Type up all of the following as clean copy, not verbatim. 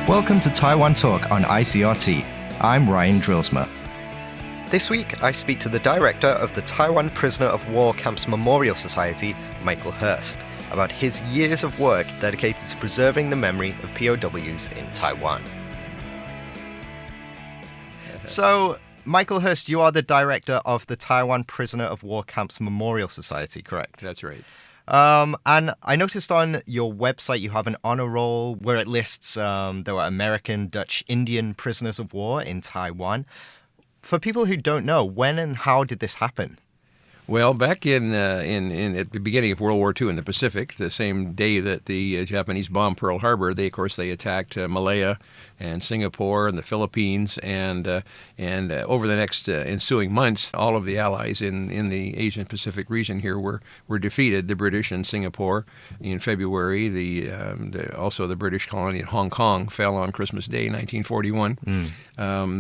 Welcome to Taiwan Talk on ICRT. I'm Ryan Drillsma. This week, I speak to the director of the Taiwan Prisoner of War Camps Memorial Society, Michael Hurst, about his years of work dedicated to preserving the memory of POWs in Taiwan. So, Michael Hurst, you are the director of the Taiwan Prisoner of War Camps Memorial Society, correct? That's right. And I noticed on your website you have an honor roll where it lists there were American, Dutch, Indian prisoners of war in Taiwan. For people who don't know, when and how did this happen? Well, back in at the beginning of World War II in the Pacific, the same day that the Japanese bombed Pearl Harbor, they attacked Malaya and Singapore and the Philippines, and over the next ensuing months, all of the allies in the Asian Pacific region here were defeated. The British in Singapore in February, also the British colony in Hong Kong fell on Christmas Day, 1941.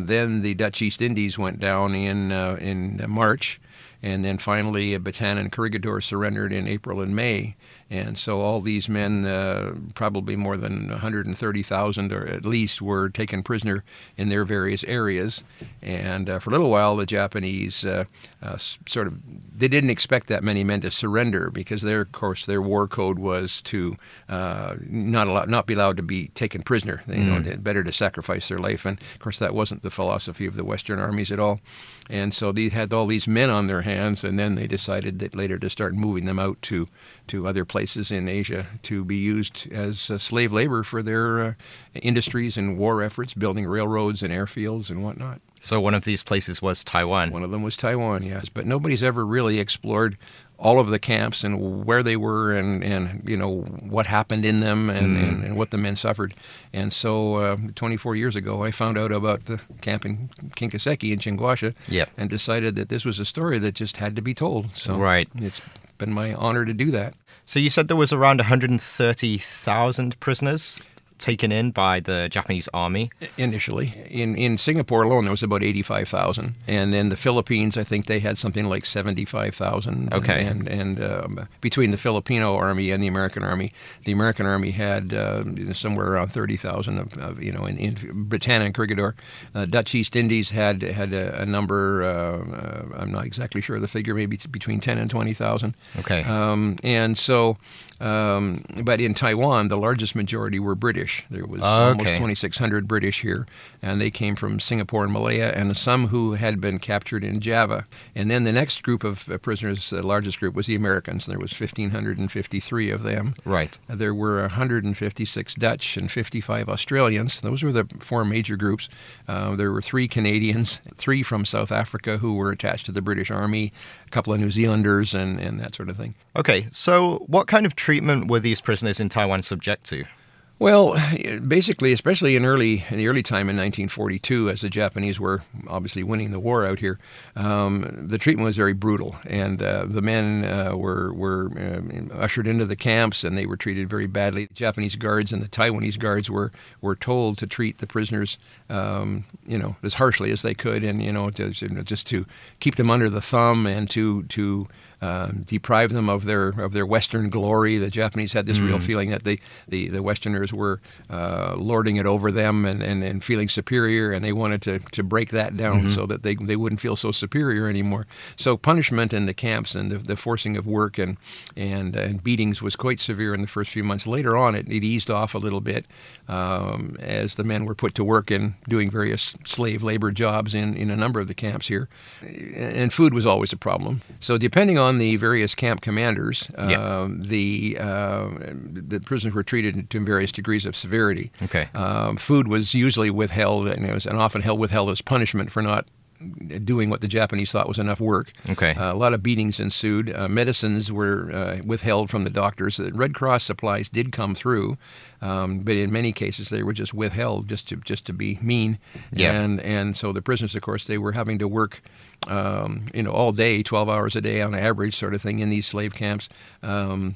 Then the Dutch East Indies went down in March. And then finally, Bataan and Corregidor surrendered in April and May. And so all these men, probably more than 130,000 or at least, were taken prisoner in their various areas. And for a little while, the Japanese they didn't expect that many men to surrender because their war code was to not be allowed to be taken prisoner. Better to sacrifice their life. And of course, that wasn't the philosophy of the Western armies at all. And so they had all these men on their hands, and then they decided that later to start moving them out to other places in Asia to be used as slave labor for their industries and war efforts, building railroads and airfields and whatnot. So one of these places was Taiwan. One of them was Taiwan, yes. But nobody's ever really explored all of the camps and where they were and what happened in them and what the men suffered. And so 24 years ago, I found out about the camp in Kinkaseki in Chinguasha and decided that this was a story that just had to be told. So It's been my honor to do that. So you said there was around 130,000 prisoners taken in by the Japanese army? Initially. In Singapore alone, there was about 85,000. And then the Philippines, I think they had something like 75,000. Okay. And between the Filipino army and the American army had somewhere around 30,000 in Bataan and Corregidor. Dutch East Indies had a number, I'm not exactly sure of the figure, maybe it's between 10 and 20,000. Okay. But in Taiwan, the largest majority were British. There was almost 2,600 British here, and they came from Singapore and Malaya, and some who had been captured in Java. And then the next group of prisoners, the largest group, was the Americans. There was 1,553 of them. Right. There were 156 Dutch and 55 Australians. Those were the four major groups. There were 3 Canadians, 3 from South Africa who were attached to the British Army, a couple of New Zealanders, and that sort of thing. Okay, so what kind of treatment were these prisoners in Taiwan subject to? Well, basically, especially in the early time in 1942, as the Japanese were obviously winning the war out here, the treatment was very brutal, and the men were ushered into the camps, and they were treated very badly. The Japanese guards and the Taiwanese guards were told to treat the prisoners, as harshly as they could, and just to keep them under the thumb and to deprive them of their Western glory. The Japanese had this real feeling that the Westerners were lording it over them and feeling superior, and they wanted to break that down so that they wouldn't feel so superior anymore. So punishment in the camps and the forcing of work and beatings was quite severe in the first few months. Later on, it eased off a little bit as the men were put to work in doing various slave labor jobs in a number of the camps here. And food was always a problem. So depending on the various camp commanders, the prisoners were treated to various degrees of severity. Okay. Food was usually withheld, and it was often withheld as punishment for not doing what the Japanese thought was enough work. Okay. A lot of beatings ensued. Medicines were withheld from the doctors. The Red Cross supplies did come through, but in many cases they were just withheld just to be mean. Yeah. And so the prisoners, of course, they were having to work all day, 12 hours a day on average, sort of thing, in these slave camps,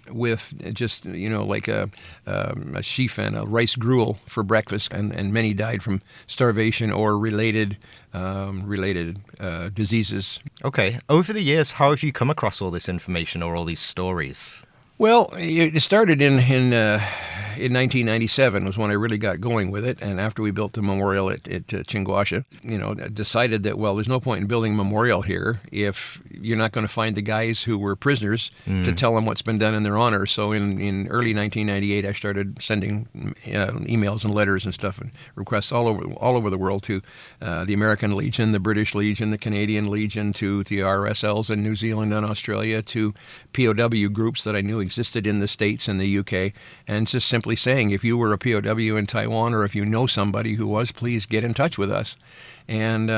with just like a sheaf and a rice gruel for breakfast, and many died from starvation or related diseases. Okay. Over the years, how have you come across all this information or all these stories? Well, it started in 1997 was when I really got going with it, and after we built the memorial at Chinguasha, decided that, well, there's no point in building a memorial here if you're not going to find the guys who were prisoners to tell them what's been done in their honor. So in early 1998, I started sending emails and letters and stuff and requests all over the world to the American Legion, the British Legion, the Canadian Legion, to the RSLs in New Zealand and Australia, to POW groups that I knew existed in the States and the UK, and just simply saying, if you were a POW in Taiwan or if you know somebody who was, please get in touch with us. And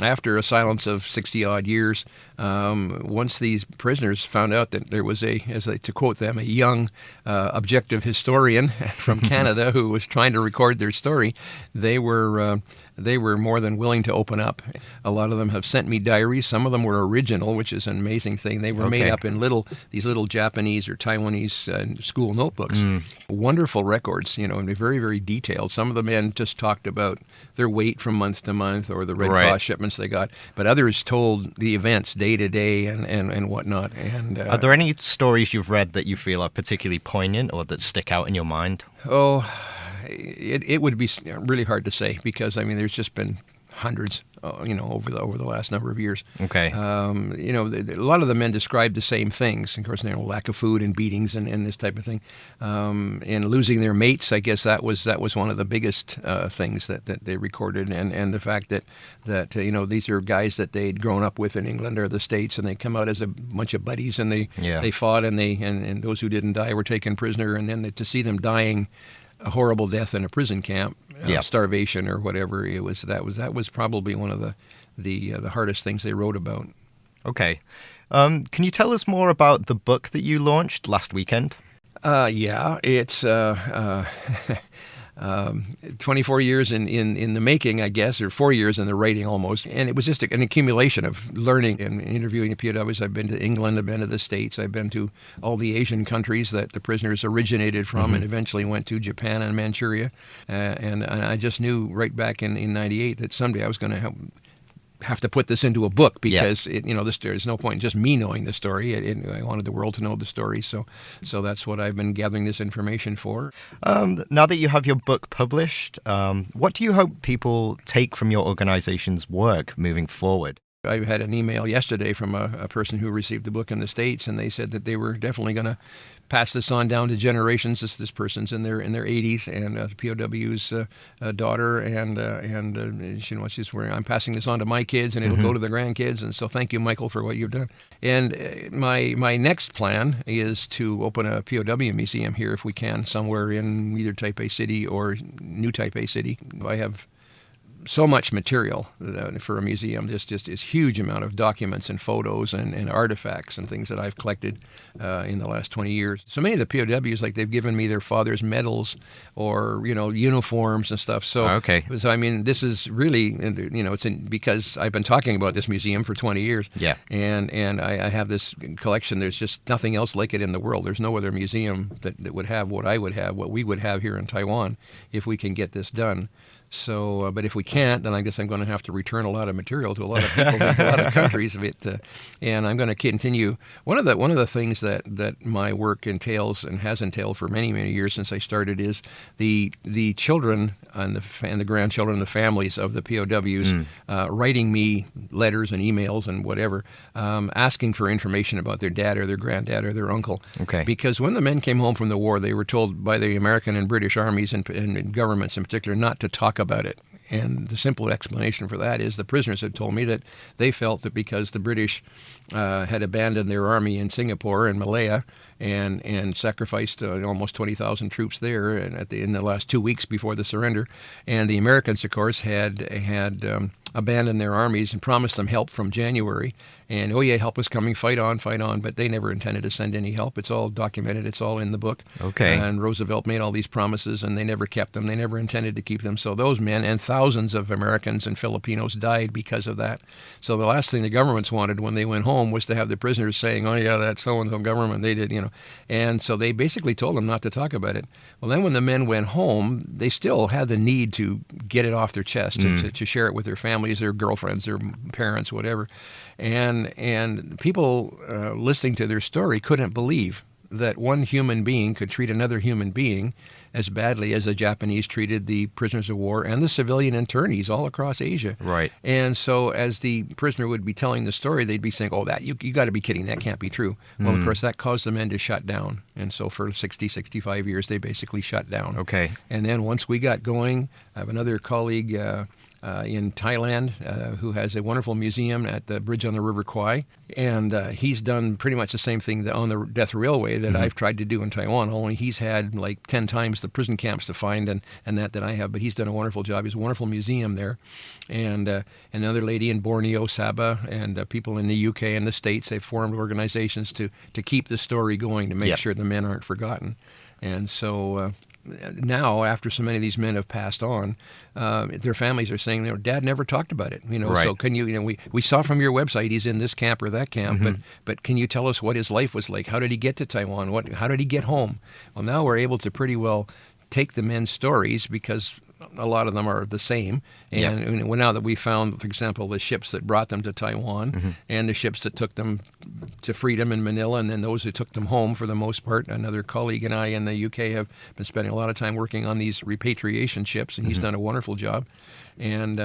after a silence of 60-odd years, once these prisoners found out that there was to quote them, a young objective historian from Canada who was trying to record their story, they were more than willing to open up. A lot of them have sent me diaries. Some of them were original, which is an amazing thing. They were made up in these little Japanese or Taiwanese school notebooks. Wonderful records, and very, very detailed. Some of the men just talked about their weight from month to month or the Red Cross shipments they got, but others told the events day to day and whatnot. And are there any stories you've read that you feel are particularly poignant or that stick out in your mind? Oh, it would be really hard to say because, there's just been hundreds, over the last number of years. Okay. A lot of the men described the same things. Of course, lack of food and beatings and this type of thing, and losing their mates. I guess that was one of the biggest things that they recorded, and the fact that these are guys that they'd grown up with in England or the States, and they come out as a bunch of buddies, and they fought, and those who didn't die were taken prisoner, and then to see them dying a horrible death in a prison camp, starvation or whatever. That was probably one of the hardest things they wrote about. Okay, can you tell us more about the book that you launched last weekend? Yeah, it's 24 years in the making, I guess, or 4 years in the writing almost. And it was just an accumulation of learning and interviewing the POWs. I've been to England, I've been to the States, I've been to all the Asian countries that the prisoners originated from and eventually went to Japan and Manchuria. And I just knew right back in 98 that someday I was going to have to put this into a book because there's no point in just me knowing the story. I wanted the world to know the story, so that's what I've been gathering this information for. Now that you have your book published, what do you hope people take from your organization's work moving forward? I had an email yesterday from a person who received the book in the States, and they said that they were definitely going to pass this on down to generations. This person's in their 80s, and the POW's daughter, and she's wearing. I'm passing this on to my kids, and it'll go to the grandkids. And so, thank you, Michael, for what you've done. And my next plan is to open a POW museum here, if we can, somewhere in either Taipei City or New Taipei City. I have so much material for a museum. Just this huge amount of documents and photos and artifacts and things that I've collected in the last 20 years. So many of the POWs, they've given me their father's medals or uniforms and stuff. So this is really it's because I've been talking about this museum for 20 years. Yeah. And I have this collection. There's just nothing else like it in the world. There's no other museum that would have what I would have, what we would have here in Taiwan, if we can get this done. So, but if we can't, then I guess I'm going to have to return a lot of material to a lot of people, to a lot of countries. And I'm going to continue. One of the things that my work entails and has entailed for many, many years since I started is the children and the grandchildren, the families of the POWs, writing me letters and emails and whatever, asking for information about their dad or their granddad or their uncle. Okay. Because when the men came home from the war, they were told by the American and British armies and governments in particular not to talk about it. And the simple explanation for that is the prisoners had told me that they felt that because the British had abandoned their army in Singapore and Malaya and sacrificed almost 20,000 troops there in the last 2 weeks before the surrender, and the Americans, of course, had abandoned their armies and promised them help from January. And, help is coming, fight on, but they never intended to send any help. It's all documented. It's all in the book. Okay. And Roosevelt made all these promises, and they never kept them. They never intended to keep them. So those men and thousands of Americans and Filipinos died because of that. So the last thing the governments wanted when they went home was to have the prisoners saying, that so-and-so government, they did, And so they basically told them not to talk about it. Well, then when the men went home, they still had the need to get it off their chest, to share it with their families, their girlfriends, their parents, whatever. And people listening to their story couldn't believe that one human being could treat another human being as badly as the Japanese treated the prisoners of war and the civilian internees all across Asia. Right. And so as the prisoner would be telling the story, they'd be saying, that you got to be kidding, that can't be true. Well, of course, that caused the men to shut down. And so for 60, 65 years, they basically shut down. Okay. And then once we got going, I have another colleague in Thailand who has a wonderful museum at the bridge on the River Kwai. And he's done pretty much the same thing on the Death Railway that I've tried to do in Taiwan, only he's had like 10 times the prison camps to find and that I have. But he's done a wonderful job. He's a wonderful museum there. And another lady in Borneo, Sabah, and people in the UK and the States, they've formed organizations to keep the story going, to make sure the men aren't forgotten. And so now, after so many of these men have passed on, their families are saying, Dad never talked about it. Right. So can you, we saw from your website he's in this camp or that camp, but can you tell us what his life was like? How did he get to Taiwan? How did he get home? Well, now we're able to pretty well take the men's stories because a lot of them are the same. And now that we found, for example, the ships that brought them to Taiwan and the ships that took them to freedom in Manila, and then those who took them home for the most part. Another colleague and I in the UK have been spending a lot of time working on these repatriation ships, and he's done a wonderful job. And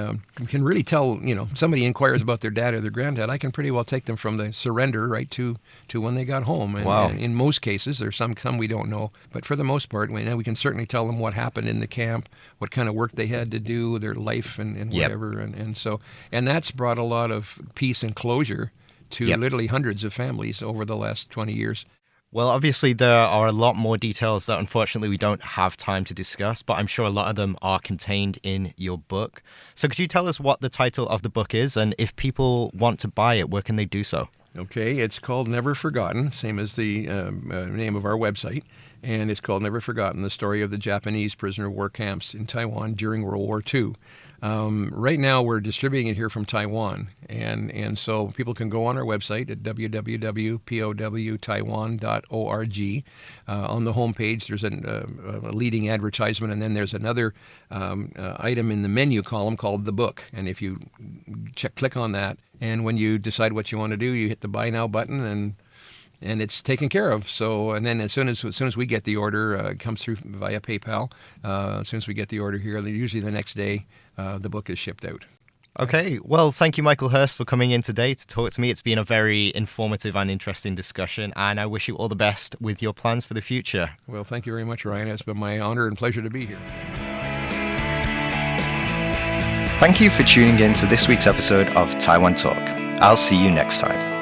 can really tell, somebody inquires about their dad or their granddad, I can pretty well take them from the surrender right to when they got home. And, wow. And in most cases, there's some we don't know, but for the most part, we can certainly tell them what happened in the camp, what kind of work they had to do, their life and whatever. And that's brought a lot of peace and closure to literally hundreds of families over the last 20 years. Well, obviously, there are a lot more details that unfortunately we don't have time to discuss, but I'm sure a lot of them are contained in your book. So could you tell us what the title of the book is, and if people want to buy it, where can they do so? Okay, it's called Never Forgotten, same as the name of our website, and it's called Never Forgotten, the story of the Japanese prisoner of war camps in Taiwan during World War II. Right now, we're distributing it here from Taiwan, and so people can go on our website at www.powtaiwan.org. On the homepage, there's a leading advertisement, and then there's another item in the menu column called The Book. And if you click on that, and when you decide what you want to do, you hit the Buy Now button, and it's taken care of. So, and then as soon as we get the order, it comes through via PayPal. As soon as we get the order here, usually the next day, the book is shipped out. Okay. Well, thank you, Michael Hurst, for coming in today to talk to me. It's been a very informative and interesting discussion, and I wish you all the best with your plans for the future. Well, thank you very much, Ryan. It's been my honor and pleasure to be here. Thank you for tuning in to this week's episode of Taiwan Talk. I'll see you next time.